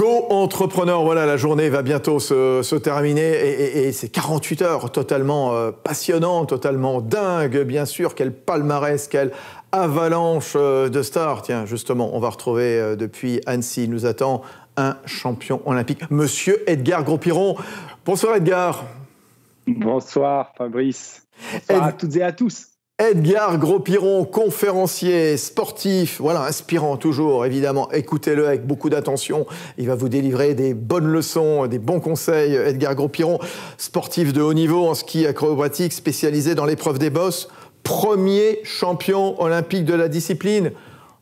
Hello entrepreneur, voilà, la journée va bientôt se terminer et c'est 48 heures totalement passionnant, totalement dingue, bien sûr. Quel palmarès, quelle avalanche de stars. Tiens, justement, on va retrouver depuis Annecy, il nous attend un champion olympique, Monsieur Edgar Gros-Piron. Bonsoir Edgar. Bonsoir Fabrice. Bonsoir à toutes et à tous. Edgar Gros-Piron, conférencier, sportif, voilà, inspirant toujours, évidemment. Écoutez-le avec beaucoup d'attention. Il va vous délivrer des bonnes leçons, des bons conseils. Edgar Gros-Piron, sportif de haut niveau en ski acrobatique, spécialisé dans l'épreuve des bosses, premier champion olympique de la discipline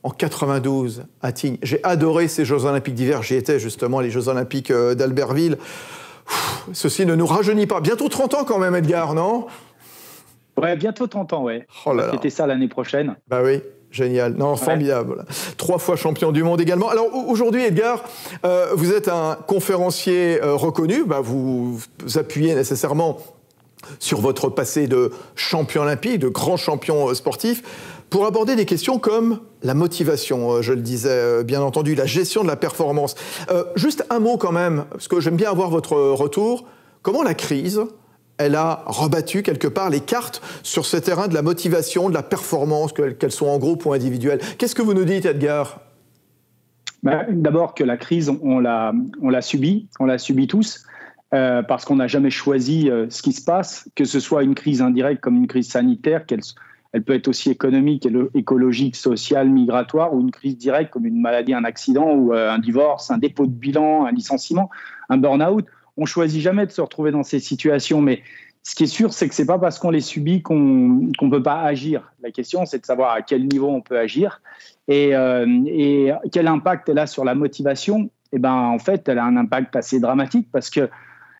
en 92 à Tignes. J'ai adoré ces Jeux olympiques d'hiver. J'y étais justement, les Jeux olympiques d'Albertville. Ceci ne nous rajeunit pas. Bientôt 30 ans quand même, Edgar, non ? Ouais, bientôt 30 ans, ouais. Oh là là. C'était ça l'année prochaine. Bah oui, génial. Non, formidable. 3 fois champion du monde également. Alors aujourd'hui, Edgar, vous êtes un conférencier reconnu. Bah, vous appuyez nécessairement sur votre passé de champion olympique, de grand champion sportif, pour aborder des questions comme la motivation, je le disais, bien entendu, la gestion de la performance. Juste un mot quand même, parce que j'aime bien avoir votre retour. Comment la crise, elle a rebattu quelque part les cartes sur ce terrain de la motivation, de la performance, qu'elles soient en groupe ou individuelles. Qu'est-ce que vous nous dites, Edgar ? D'abord que la crise, on l'a subie tous, parce qu'on n'a jamais choisi ce qui se passe, que ce soit une crise indirecte comme une crise sanitaire, elle peut être aussi économique, écologique, sociale, migratoire, ou une crise directe comme une maladie, un accident, ou un divorce, un dépôt de bilan, un licenciement, un burn-out. On ne choisit jamais de se retrouver dans ces situations, mais ce qui est sûr, c'est que ce n'est pas parce qu'on les subit qu'on ne peut pas agir. La question, c'est de savoir à quel niveau on peut agir et quel impact elle a sur la motivation. Et ben, en fait, elle a un impact assez dramatique parce que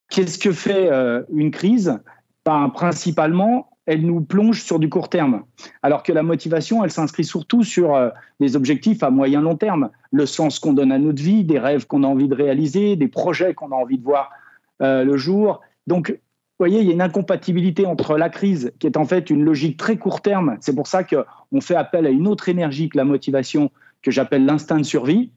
qu'est-ce que fait une crise ? Principalement, elle nous plonge sur du court terme, alors que la motivation, elle s'inscrit surtout sur des objectifs à moyen long terme, le sens qu'on donne à notre vie, des rêves qu'on a envie de réaliser, des projets qu'on a envie de voir le jour. Donc, vous voyez, il y a une incompatibilité entre la crise, qui est en fait une logique très court terme. C'est pour ça qu'on fait appel à une autre énergie que la motivation, que j'appelle l'instinct de survie,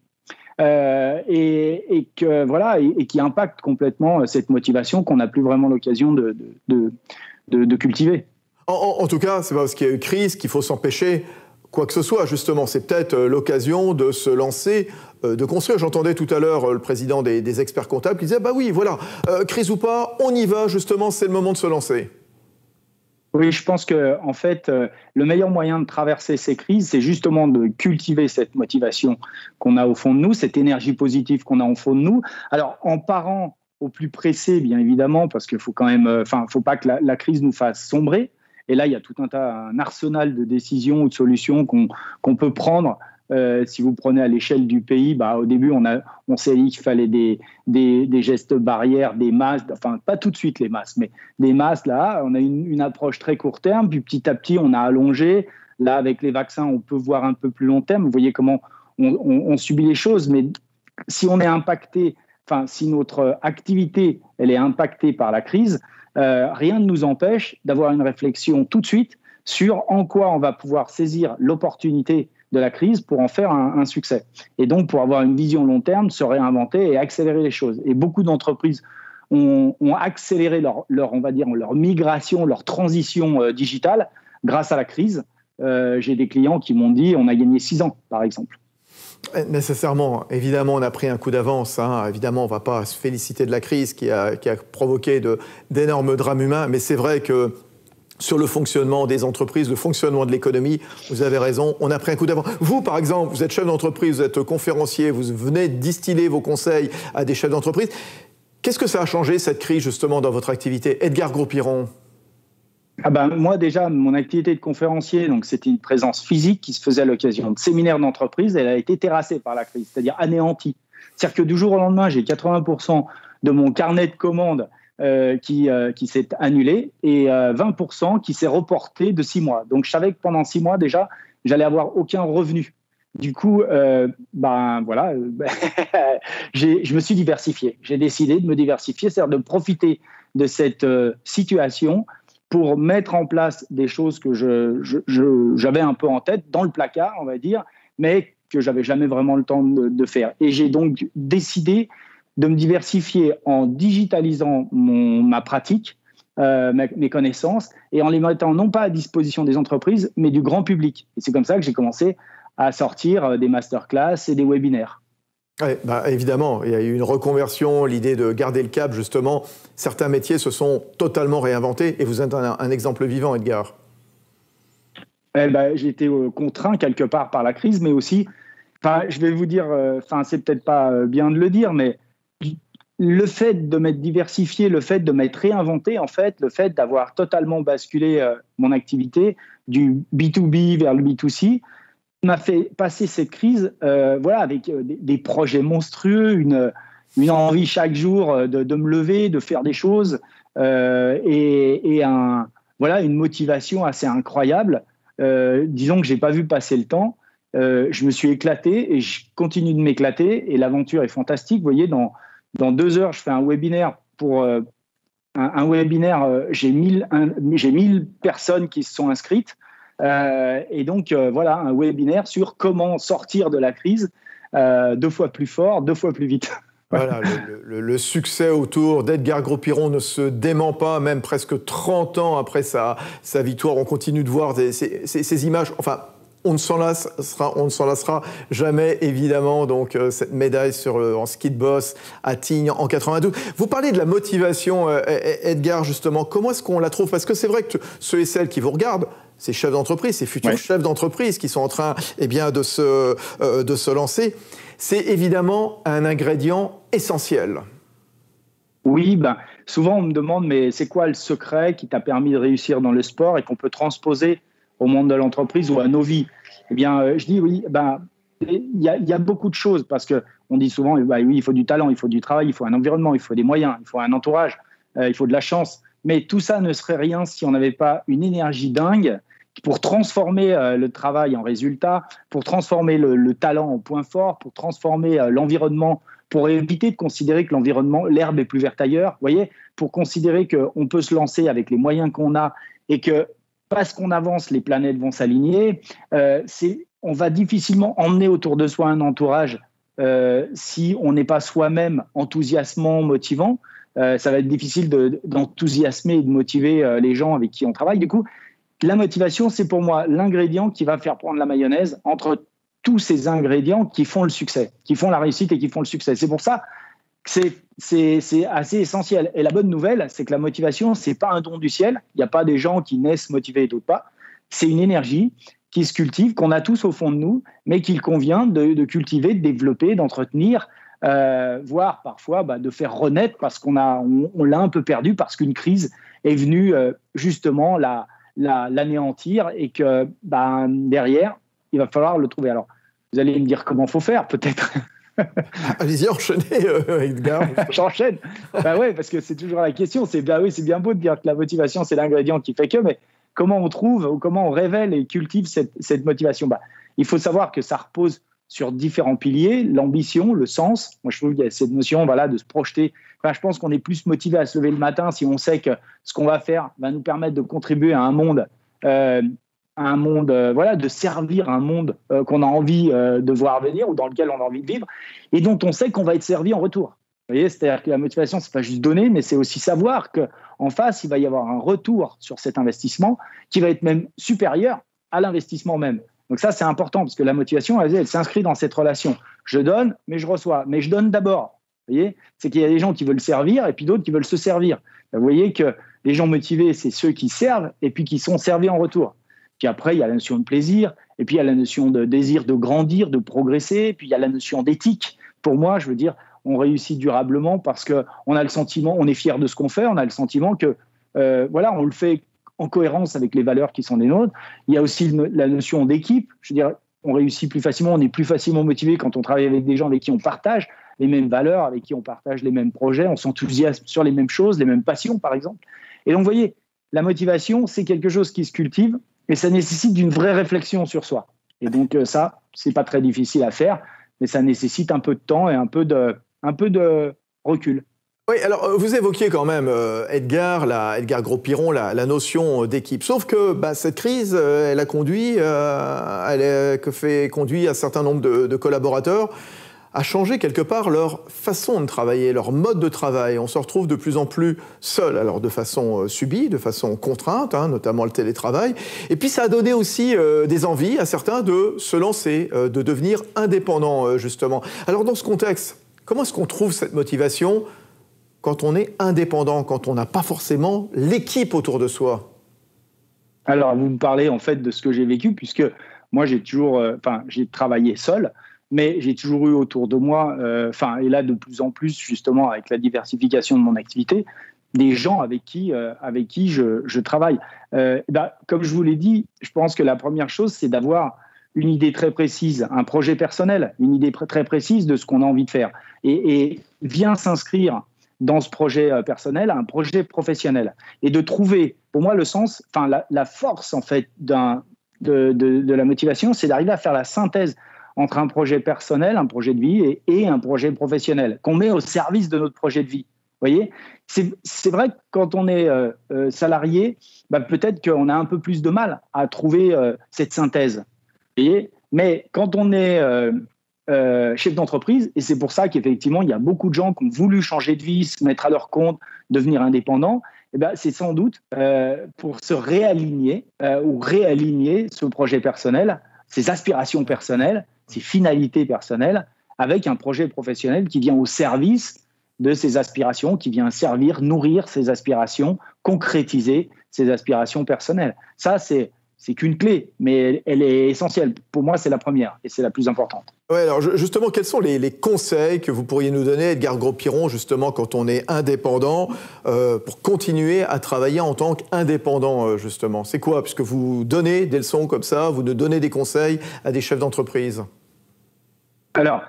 et qui impacte complètement cette motivation qu'on n'a plus vraiment l'occasion de cultiver. En tout cas, c'est pas parce qu'il y a eu crise qu'il faut s'empêcher quoi que ce soit, justement. C'est peut-être l'occasion de se lancer, de construire. J'entendais tout à l'heure le président des experts comptables qui disait « bah oui, voilà, crise ou pas, on y va, justement, c'est le moment de se lancer ». Oui, je pense que en fait, le meilleur moyen de traverser ces crises, c'est justement de cultiver cette motivation qu'on a au fond de nous, cette énergie positive qu'on a au fond de nous. Alors, en parant au plus pressé, bien évidemment, parce qu'il faut quand même, faut pas que la crise nous fasse sombrer. Et là, il y a tout un arsenal de décisions ou de solutions qu'on peut prendre. Si vous prenez à l'échelle du pays, au début, on s'est dit qu'il fallait des gestes barrières, des masques, enfin pas tout de suite les masques, mais des masques, là, on a une approche très court terme, puis petit à petit, on a allongé. Là, avec les vaccins, on peut voir un peu plus long terme. Vous voyez comment on subit les choses, mais si on est impacté, si notre activité, elle est impactée par la crise, rien ne nous empêche d'avoir une réflexion tout de suite sur en quoi on va pouvoir saisir l'opportunité de la crise pour en faire un succès. Et donc, pour avoir une vision long terme, se réinventer et accélérer les choses. Et beaucoup d'entreprises ont accéléré leur migration, leur transition digitale grâce à la crise. J'ai des clients qui m'ont dit on a gagné 6 ans, par exemple. Nécessairement, évidemment, on a pris un coup d'avance. Évidemment, on ne va pas se féliciter de la crise qui a provoqué d'énormes drames humains, mais c'est vrai que sur le fonctionnement des entreprises, le fonctionnement de l'économie, vous avez raison, on a pris un coup d'avance. Vous, par exemple, vous êtes chef d'entreprise, vous êtes conférencier, vous venez de distiller vos conseils à des chefs d'entreprise. Qu'est-ce que ça a changé, cette crise, justement, dans votre activité ? Edgar Gros-Piron. Moi, déjà, mon activité de conférencier, donc c'était une présence physique qui se faisait à l'occasion de séminaires d'entreprise. Elle a été terrassée par la crise, c'est-à-dire anéantie. C'est-à-dire que du jour au lendemain, j'ai 80% de mon carnet de commandes qui s'est annulé et 20% qui s'est reporté de 6 mois. Donc, je savais que pendant 6 mois, déjà, j'allais avoir aucun revenu. Du coup, je me suis diversifié. J'ai décidé de me diversifier, c'est-à-dire de profiter de cette situation pour mettre en place des choses que j'avais un peu en tête, dans le placard, on va dire, mais que j'avais jamais vraiment le temps de faire. Et j'ai donc décidé de me diversifier en digitalisant ma pratique, mes connaissances, et en les mettant non pas à disposition des entreprises, mais du grand public. Et c'est comme ça que j'ai commencé à sortir des masterclass et des webinaires. Ouais, évidemment, il y a eu une reconversion, l'idée de garder le cap, justement. Certains métiers se sont totalement réinventés, et vous êtes un exemple vivant, Edgar. J'ai été contraint quelque part par la crise, mais aussi, je vais vous dire, c'est peut-être pas bien de le dire, mais le fait de m'être diversifié, le fait de m'être réinventé, en fait, le fait d'avoir totalement basculé mon activité du B2B vers le B2C, m'a fait passer cette crise avec des projets monstrueux, une envie chaque jour de me lever, de faire des choses et une motivation assez incroyable. Disons que je n'ai pas vu passer le temps. Je me suis éclaté et je continue de m'éclater et l'aventure est fantastique. Vous voyez, dans 2 heures, je fais un webinaire pour un webinaire. J'ai 1000 personnes qui se sont inscrites. Et donc, un webinaire sur comment sortir de la crise 2 fois plus fort, 2 fois plus vite. Voilà, le succès autour d'Edgar Gros-Piron ne se dément pas, même presque 30 ans après sa victoire. On continue de voir ces images. Enfin, on ne s'en lassera jamais, évidemment. Donc, cette médaille en ski de boss à Tignes en 92. Vous parlez de la motivation, Edgar, justement. Comment est-ce qu'on la trouve? Parce que c'est vrai que ceux et celles qui vous regardent, ces chefs d'entreprise, ces futurs chefs d'entreprise qui sont en train de se lancer, c'est évidemment un ingrédient essentiel. Oui, souvent on me demande, mais c'est quoi le secret qui t'a permis de réussir dans le sport et qu'on peut transposer au monde de l'entreprise ou à nos vies? Eh bien, je dis oui, il y a beaucoup de choses parce qu'on dit souvent, oui, il faut du talent, il faut du travail, il faut un environnement, il faut des moyens, il faut un entourage, il faut de la chance. Mais tout ça ne serait rien si on n'avait pas une énergie dingue pour transformer le travail en résultat, pour transformer le talent en point fort, pour transformer l'environnement, pour éviter de considérer que l'environnement, l'herbe est plus verte ailleurs, voyez, pour considérer qu'on peut se lancer avec les moyens qu'on a et que parce qu'on avance, les planètes vont s'aligner. On va difficilement emmener autour de soi un entourage si on n'est pas soi-même enthousiasmant, motivant. Ça va être difficile d'enthousiasmer et de motiver les gens avec qui on travaille. Du coup, la motivation, c'est pour moi l'ingrédient qui va faire prendre la mayonnaise entre tous ces ingrédients qui font le succès, qui font la réussite et qui font le succès. C'est pour ça que c'est assez essentiel. Et la bonne nouvelle, c'est que la motivation, c'est pas un don du ciel. Il n'y a pas des gens qui naissent motivés et d'autres pas. C'est une énergie qui se cultive, qu'on a tous au fond de nous, mais qu'il convient de cultiver, de développer, d'entretenir, voire parfois de faire renaître parce qu'on l'a un peu perdu, parce qu'une crise est venue justement l'anéantir et que derrière, il va falloir le trouver. Alors, vous allez me dire comment il faut faire, peut-être. Allez-y, enchaînez, Edgar. J'enchaîne. Ouais, parce que c'est toujours la question. C'est bien beau de dire que la motivation, c'est l'ingrédient qui fait que, mais comment on trouve ou comment on révèle et cultive cette motivation? Il faut savoir que ça repose sur différents piliers, l'ambition, le sens. Moi, je trouve qu'il y a cette notion de se projeter. Je pense qu'on est plus motivé à se lever le matin si on sait que ce qu'on va faire va nous permettre de contribuer à un monde, de servir un monde qu'on a envie de voir venir ou dans lequel on a envie de vivre et dont on sait qu'on va être servi en retour. Vous voyez, c'est-à-dire que la motivation, c'est pas juste donner, mais c'est aussi savoir qu'en face, il va y avoir un retour sur cet investissement qui va être même supérieur à l'investissement même. Donc ça, c'est important parce que la motivation, elle s'inscrit dans cette relation. Je donne, mais je reçois. Mais je donne d'abord. Vous voyez, c'est qu'il y a des gens qui veulent servir et puis d'autres qui veulent se servir. Vous voyez que les gens motivés, c'est ceux qui servent et puis qui sont servis en retour. Puis après, il y a la notion de plaisir, et puis il y a la notion de désir de grandir, de progresser, et puis il y a la notion d'éthique. Pour moi, je veux dire, on réussit durablement parce qu'on a le sentiment, on est fier de ce qu'on fait, on a le sentiment que, on le fait en cohérence avec les valeurs qui sont les nôtres. Il y a aussi la notion d'équipe. Je veux dire, on réussit plus facilement, on est plus facilement motivé quand on travaille avec des gens avec qui on partage les mêmes valeurs, avec qui on partage les mêmes projets, on s'enthousiasme sur les mêmes choses, les mêmes passions, par exemple. Et donc, vous voyez, la motivation, c'est quelque chose qui se cultive, mais ça nécessite une vraie réflexion sur soi. Et donc ça, c'est pas très difficile à faire, mais ça nécessite un peu de temps et un peu de recul. Oui, alors vous évoquiez quand même, Edgar Gros-Piron, la notion d'équipe. Sauf que cette crise, elle a conduit un certain nombre de collaborateurs à changer quelque part leur façon de travailler, leur mode de travail. On se retrouve de plus en plus seul, alors de façon subie, de façon contrainte, notamment le télétravail. Et puis ça a donné aussi des envies à certains de se lancer, de devenir indépendants, justement. Alors dans ce contexte, comment est-ce qu'on trouve cette motivation quand on est indépendant, quand on n'a pas forcément l'équipe autour de soi? Alors, vous me parlez en fait de ce que j'ai vécu, puisque moi, j'ai travaillé seul, mais j'ai toujours eu autour de moi, et là, de plus en plus, justement, avec la diversification de mon activité, des gens avec qui je travaille. Comme je vous l'ai dit, je pense que la première chose, c'est d'avoir une idée très précise, un projet personnel, une idée très précise de ce qu'on a envie de faire. Et vient s'inscrire dans ce projet personnel, un projet professionnel. Et de trouver, pour moi, le sens, la force, en fait, de la motivation, c'est d'arriver à faire la synthèse entre un projet personnel, un projet de vie et un projet professionnel qu'on met au service de notre projet de vie. Vous voyez, c'est vrai que quand on est salarié, peut-être qu'on a un peu plus de mal à trouver cette synthèse. Vous voyez, mais quand on est chef d'entreprise, et c'est pour ça qu'effectivement, il y a beaucoup de gens qui ont voulu changer de vie, se mettre à leur compte, devenir indépendants, c'est sans doute pour se réaligner ou réaligner ce projet personnel, ses aspirations personnelles, ses finalités personnelles, avec un projet professionnel qui vient au service de ses aspirations, qui vient servir, nourrir ses aspirations, concrétiser ses aspirations personnelles. Ça, c'est qu'une clé, mais elle est essentielle. Pour moi, c'est la première et c'est la plus importante. Ouais, alors justement, quels sont les conseils que vous pourriez nous donner, Edgar Gros-Piron, justement, quand on est indépendant, pour continuer à travailler en tant qu'indépendant, justement? C'est quoi? Puisque vous donnez des leçons comme ça, vous nous donnez des conseils à des chefs d'entreprise. Alors,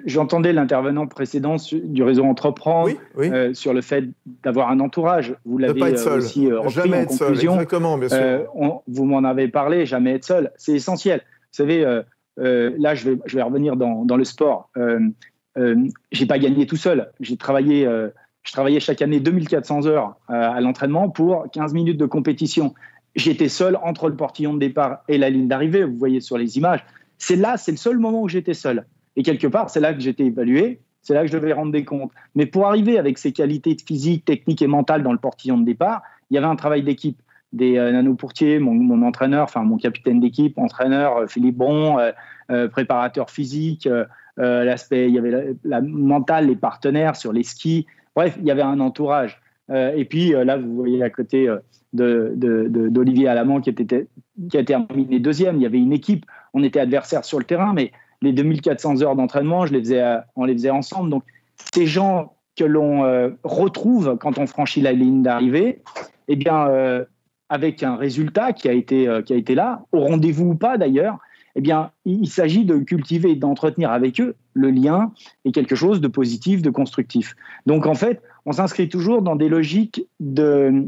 j'entendais l'intervenant précédent du réseau Entreprendre sur le fait d'avoir un entourage. Vous l'avez aussi repris en conclusion. Exactement, bien sûr. Vous m'en avez parlé, jamais être seul. C'est essentiel. Vous savez, là, je vais revenir dans le sport. J'ai pas gagné tout seul. Je travaillais chaque année 2400 heures à l'entraînement pour 15 minutes de compétition. J'étais seul entre le portillon de départ et la ligne d'arrivée. Vous voyez sur les images. C'est le seul moment où j'étais seul. Et quelque part, c'est là que j'étais évalué, c'est là que je devais rendre des comptes. Mais pour arriver avec ces qualités physiques, techniques et mentales dans le portillon de départ, il y avait un travail d'équipe. Des nanopourtiers, mon entraîneur, mon capitaine d'équipe, entraîneur Philippe Bron, préparateur physique, l'aspect, il y avait la mentale, les partenaires sur les skis. Bref, il y avait un entourage. Et puis là, vous voyez à côté d'Olivier Alamand qui a terminé deuxième. Il y avait une équipe, on était adversaires sur le terrain, mais les 2400 heures d'entraînement, on les faisait ensemble. Donc, ces gens que l'on retrouve quand on franchit la ligne d'arrivée, avec un résultat qui a été là, au rendez-vous ou pas d'ailleurs, il s'agit de cultiver et d'entretenir avec eux le lien et quelque chose de positif, de constructif. Donc, en fait, on s'inscrit toujours dans des logiques de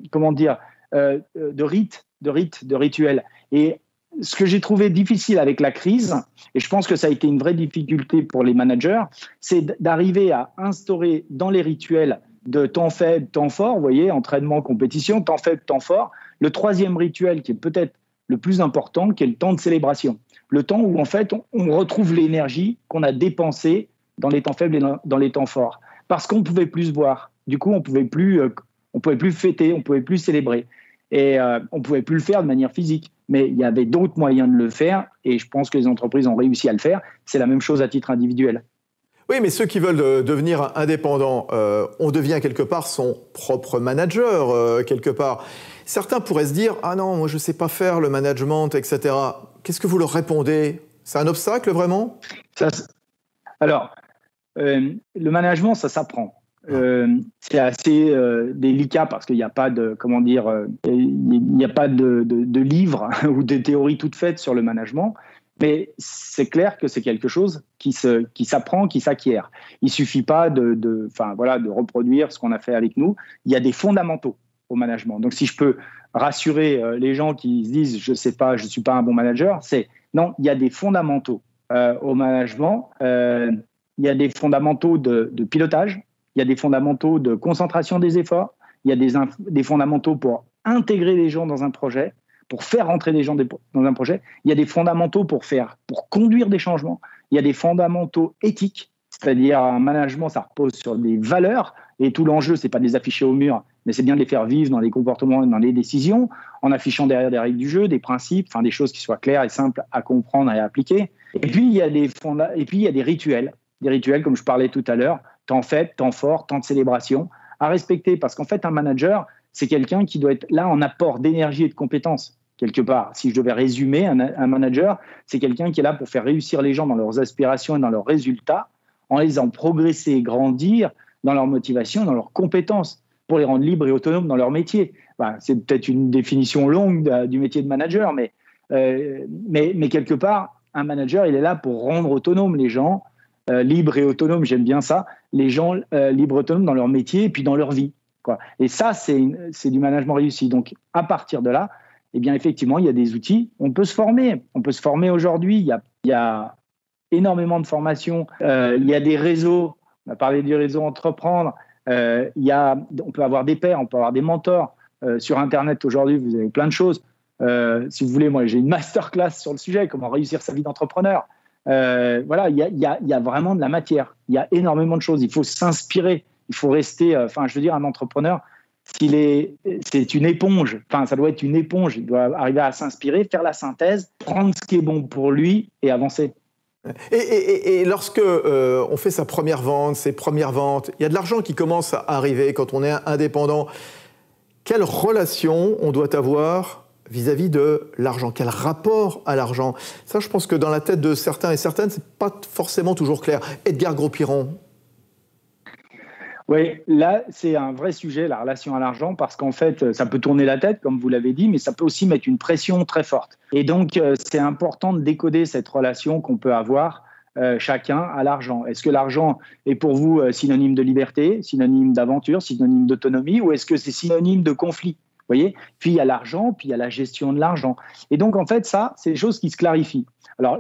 rites, de rituels. Et ce que j'ai trouvé difficile avec la crise, et je pense que ça a été une vraie difficulté pour les managers, c'est d'arriver à instaurer dans les rituels de temps faible, temps fort, vous voyez, entraînement, compétition, temps faible, temps fort, le troisième rituel qui est peut-être le plus important, qui est le temps de célébration. Le temps où, en fait, on retrouve l'énergie qu'on a dépensée dans les temps faibles et dans les temps forts. Parce qu'on ne pouvait plus se voir. Du coup, on ne pouvait plus fêter, on ne pouvait plus célébrer. Et on ne pouvait plus le faire de manière physique. Mais il y avait d'autres moyens de le faire et je pense que les entreprises ont réussi à le faire. C'est la même chose à titre individuel. Oui, mais ceux qui veulent devenir indépendants, on devient quelque part son propre manager, quelque part. Certains pourraient se dire « Ah non, moi je ne sais pas faire le management, etc. » Qu'est-ce que vous leur répondez? C'est un obstacle vraiment? Alors, le management, ça s'apprend. C'est assez délicat parce qu'il n'y a pas de livre ou de théorie toute faite sur le management, mais c'est clair que c'est quelque chose qui s'apprend, qui s'acquiert. Il suffit pas de reproduire ce qu'on a fait avec nous. Il y a des fondamentaux au management. Donc si je peux rassurer les gens qui se disent je sais pas, je suis pas un bon manager, c'est non, il y a des fondamentaux au management. Il y a des fondamentaux de pilotage. il y a des fondamentaux de concentration des efforts, il y a des fondamentaux pour intégrer les gens dans un projet, pour faire rentrer les gens dans un projet, il y a des fondamentaux pour conduire des changements, il y a des fondamentaux éthiques, c'est-à-dire un management, ça repose sur des valeurs, et tout l'enjeu, c'est pas de les afficher au mur, mais c'est bien de les faire vivre dans les comportements et dans les décisions, en affichant derrière des règles du jeu, des principes, des choses qui soient claires et simples à comprendre et à appliquer. Et puis, il y a des rituels, comme je parlais tout à l'heure, temps faible, temps fort, temps de célébration, à respecter, parce qu'en fait, un manager, c'est quelqu'un qui doit être là en apport d'énergie et de compétences, quelque part. Si je devais résumer, un manager, c'est quelqu'un qui est là pour faire réussir les gens dans leurs aspirations et dans leurs résultats, en les faisant progresser et grandir dans leur motivation, dans leurs compétences, pour les rendre libres et autonomes dans leur métier. C'est peut-être une définition longue du métier de manager, mais quelque part, un manager, il est là pour rendre autonomes les gens, libres et autonomes, j'aime bien ça, les gens libres et autonomes dans leur métier et puis dans leur vie, quoi. Et ça, c'est du management réussi. Donc, à partir de là, eh bien, effectivement, il y a des outils. On peut se former. On peut se former aujourd'hui. Il y a énormément de formations. Il y a des réseaux. On a parlé du réseau Entreprendre. On peut avoir des pairs, on peut avoir des mentors. Sur Internet, aujourd'hui, vous avez plein de choses. Si vous voulez, moi, j'ai une masterclass sur le sujet, comment réussir sa vie d'entrepreneur. Voilà, il y a vraiment de la matière. Il y a énormément de choses. Il faut s'inspirer. Il faut rester, je veux dire, un entrepreneur, c'est une éponge. Ça doit être une éponge. Il doit arriver à s'inspirer, faire la synthèse, prendre ce qui est bon pour lui et avancer. Et lorsque on fait sa première vente, ses premières ventes, il y a de l'argent qui commence à arriver quand on est indépendant. Quelle relation on doit avoir vis-à-vis de l'argent? Quel rapport à l'argent? Ça, je pense que dans la tête de certains et certaines, c'est pas forcément toujours clair. Edgar Gros-Piron. Oui, là, c'est un vrai sujet, la relation à l'argent, parce qu'en fait, ça peut tourner la tête, comme vous l'avez dit, mais ça peut aussi mettre une pression très forte. Et donc, c'est important de décoder cette relation qu'on peut avoir chacun à l'argent. Est-ce que l'argent est pour vous synonyme de liberté, synonyme d'aventure, synonyme d'autonomie, ou est-ce que c'est synonyme de conflit? Vous voyez? Puis il y a l'argent, puis il y a la gestion de l'argent. Et donc, en fait, ça, c'est des choses qui se clarifient. Alors,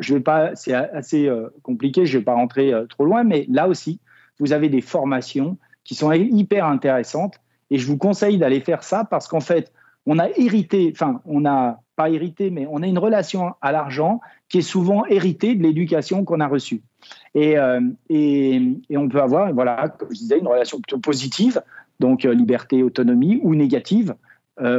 c'est assez compliqué, je ne vais pas rentrer trop loin, mais là aussi, vous avez des formations qui sont hyper intéressantes. Et je vous conseille d'aller faire ça parce qu'en fait, on n'a pas hérité, mais on a une relation à l'argent qui est souvent héritée de l'éducation qu'on a reçue. Et on peut avoir, voilà, comme je disais, une relation plutôt positive, donc liberté, autonomie, ou négative,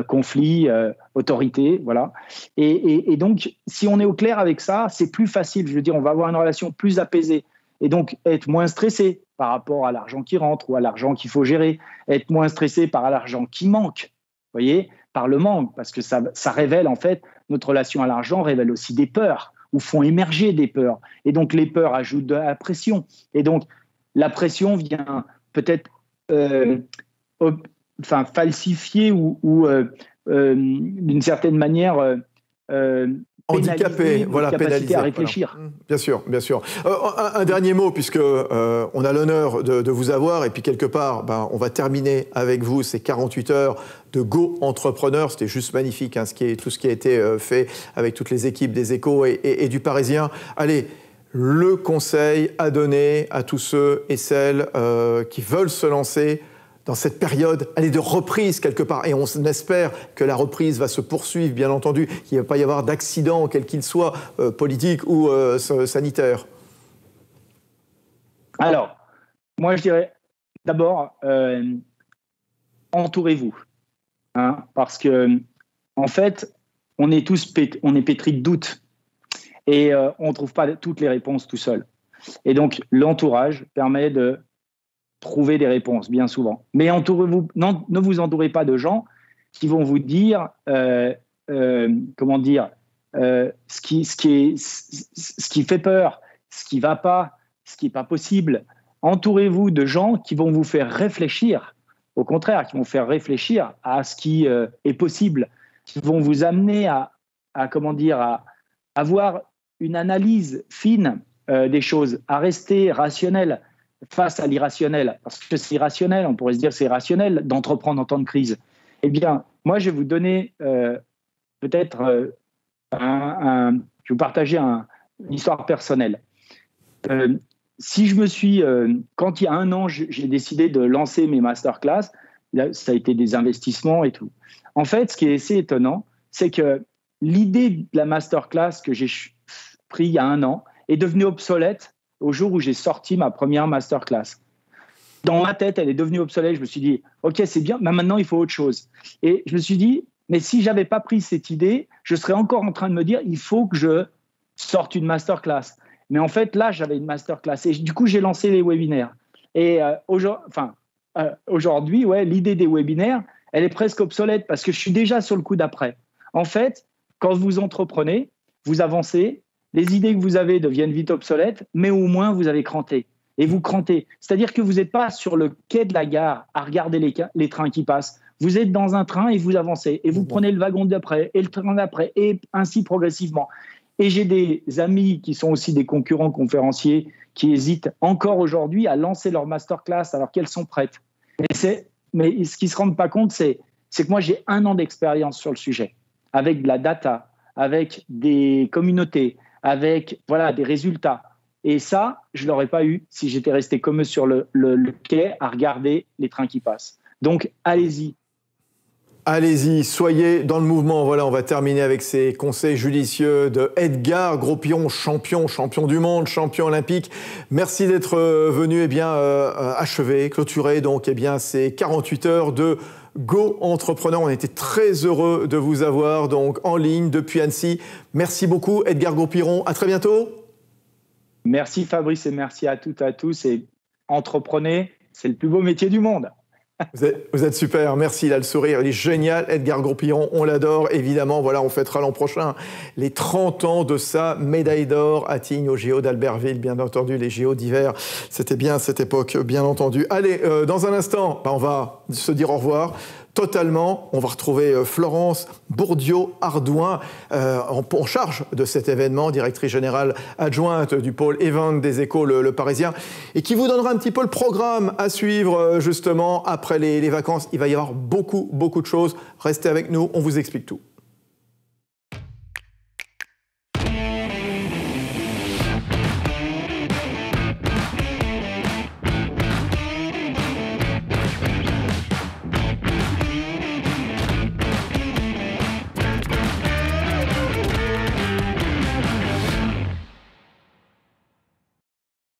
conflit, autorité, voilà. Et donc, si on est au clair avec ça, c'est plus facile. Je veux dire, on va avoir une relation plus apaisée et donc être moins stressé par rapport à l'argent qui rentre ou à l'argent qu'il faut gérer, être moins stressé par l'argent qui manque, vous voyez, par le manque, parce que ça révèle, en fait, notre relation à l'argent révèle aussi des peurs ou font émerger des peurs. Et donc, les peurs ajoutent de la pression. Et donc, la pression vient peut-être falsifier ou d'une certaine manière handicapé, voilà, capacité à réfléchir. Voilà. Bien sûr, bien sûr. Un dernier mot, puisque on a l'honneur de vous avoir, et puis quelque part, on va terminer avec vous ces 48 heures de Go Entrepreneur. C'était juste magnifique, hein, tout ce qui a été fait avec toutes les équipes des Échos et du Parisien. Allez, le conseil à donner à tous ceux et celles qui veulent se lancer dans cette période, de reprise quelque part. Et on espère que la reprise va se poursuivre, bien entendu, qu'il ne va pas y avoir d'accident, quel qu'il soit, politique ou sanitaire. Alors, moi je dirais, d'abord, entourez-vous. Hein, parce que, en fait, on est pétris de doutes. Et on ne trouve pas toutes les réponses tout seul. Et donc, l'entourage permet de trouver des réponses, bien souvent. Mais ne vous entourez pas de gens qui vont vous dire, ce qui fait peur, ce qui ne va pas, ce qui n'est pas possible. Entourez-vous de gens qui vont vous faire réfléchir, au contraire, qui vont faire réfléchir à ce qui est possible, qui vont vous amener à avoir une analyse fine des choses, à rester rationnel face à l'irrationnel, parce que c'est irrationnel, on pourrait se dire c'est rationnel d'entreprendre en temps de crise. Eh bien, moi, je vais vous donner peut-être je vais vous partager une histoire personnelle. si je me suis, quand il y a 1 an, j'ai décidé de lancer mes masterclass, ça a été des investissements et tout. En fait, ce qui est assez étonnant, c'est que l'idée de la masterclass que j'ai pris il y a 1 an est devenue obsolète au jour où j'ai sorti ma première masterclass. Dans ma tête, elle est devenue obsolète. Je me suis dit, OK, c'est bien, mais maintenant, il faut autre chose. Et je me suis dit, mais si je n'avais pas pris cette idée, je serais encore en train de me dire, il faut que je sorte une masterclass. Mais en fait, là, j'avais une masterclass. Et du coup, j'ai lancé les webinaires. Et aujourd'hui, ouais, l'idée des webinaires, elle est presque obsolète parce que je suis déjà sur le coup d'après. En fait, quand vous entreprenez, vous avancez, les idées que vous avez deviennent vite obsolètes, mais au moins, vous avez cranté. Et vous crantez. C'est-à-dire que vous n'êtes pas sur le quai de la gare à regarder les trains qui passent. Vous êtes dans un train et vous avancez. Et vous prenez le wagon d'après et le train d'après, et ainsi progressivement. Et j'ai des amis qui sont aussi des concurrents conférenciers qui hésitent encore aujourd'hui à lancer leur masterclass alors qu'elles sont prêtes. Mais ce qu'ils ne se rendent pas compte, c'est que moi, j'ai 1 an d'expérience sur le sujet, avec de la data, avec des communautés, avec des résultats. Et ça, je ne l'aurais pas eu si j'étais resté comme eux sur le quai à regarder les trains qui passent. Donc, allez-y. Allez-y, soyez dans le mouvement. Voilà, on va terminer avec ces conseils judicieux de Edgar Gros-Piron, champion du monde, champion olympique. Merci d'être venu achever, clôturer donc ces 48 heures de Go Entrepreneur. On était très heureux de vous avoir donc en ligne depuis Annecy. Merci beaucoup Edgar Gros-Piron. À très bientôt. Merci Fabrice et merci à toutes et à tous. Et entreprenez, c'est le plus beau métier du monde. Vous êtes super, merci, il a le sourire, il est génial, Edgar Gros-Piron, on l'adore, évidemment, on fêtera l'an prochain les 30 ans de sa médaille d'or à Tignes, au JO d'Albertville, bien entendu, les JO d'hiver, c'était bien cette époque, bien entendu. Allez, dans un instant, on va se dire au revoir. Totalement, on va retrouver Florence Bourdieu-Ardouin en charge de cet événement, directrice générale adjointe du pôle Event des Échos le Parisien, et qui vous donnera un petit peu le programme à suivre justement après les vacances. Il va y avoir beaucoup de choses. Restez avec nous, on vous explique tout.